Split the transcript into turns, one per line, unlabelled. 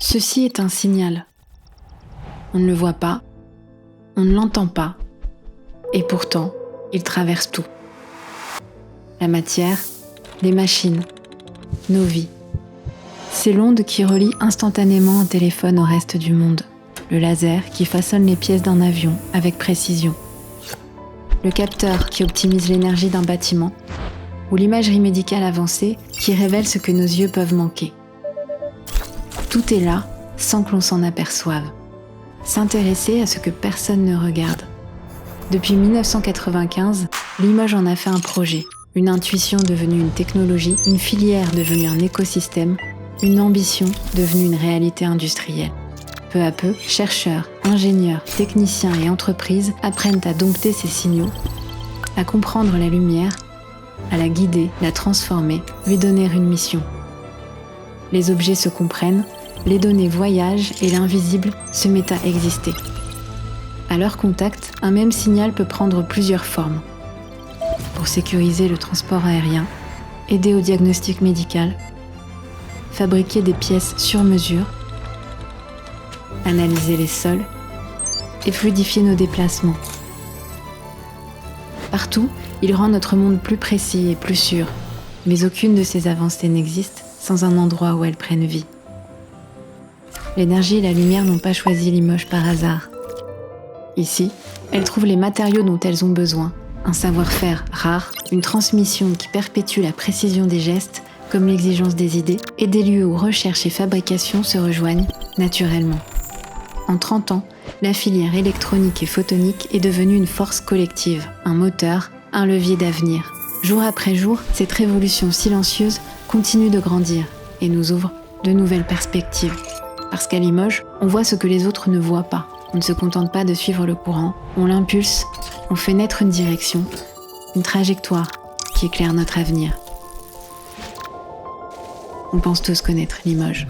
Ceci est un signal. On ne le voit pas, on ne l'entend pas, et pourtant, il traverse tout. La matière, les machines, nos vies. C'est l'onde qui relie instantanément un téléphone au reste du monde. Le laser qui façonne les pièces d'un avion avec précision. Le capteur qui optimise l'énergie d'un bâtiment. Ou l'imagerie médicale avancée qui révèle ce que nos yeux peuvent manquer. Tout est là sans que l'on s'en aperçoive. S'intéresser à ce que personne ne regarde. Depuis 1995, Limoges en a fait un projet, une intuition devenue une technologie, une filière devenue un écosystème, une ambition devenue une réalité industrielle. Peu à peu, chercheurs, ingénieurs, techniciens et entreprises apprennent à dompter ces signaux, à comprendre la lumière, à la guider, la transformer, lui donner une mission. Les objets se comprennent, les données voyagent et l'invisible se met à exister. À leur contact, un même signal peut prendre plusieurs formes. Pour sécuriser le transport aérien, aider au diagnostic médical, fabriquer des pièces sur mesure, analyser les sols et fluidifier nos déplacements. Partout, il rend notre monde plus précis et plus sûr, mais aucune de ces avancées n'existe sans un endroit où elles prennent vie. L'énergie et la lumière n'ont pas choisi Limoges par hasard. Ici, elles trouvent les matériaux dont elles ont besoin, un savoir-faire rare, une transmission qui perpétue la précision des gestes, comme l'exigence des idées, et des lieux où recherche et fabrication se rejoignent naturellement. En 30 ans, la filière électronique et photonique est devenue une force collective, un moteur, un levier d'avenir. Jour après jour, cette révolution silencieuse continue de grandir et nous ouvre de nouvelles perspectives. Parce qu'à Limoges, on voit ce que les autres ne voient pas. On ne se contente pas de suivre le courant, on l'impulse, on fait naître une direction, une trajectoire qui éclaire notre avenir. On pense tous connaître Limoges.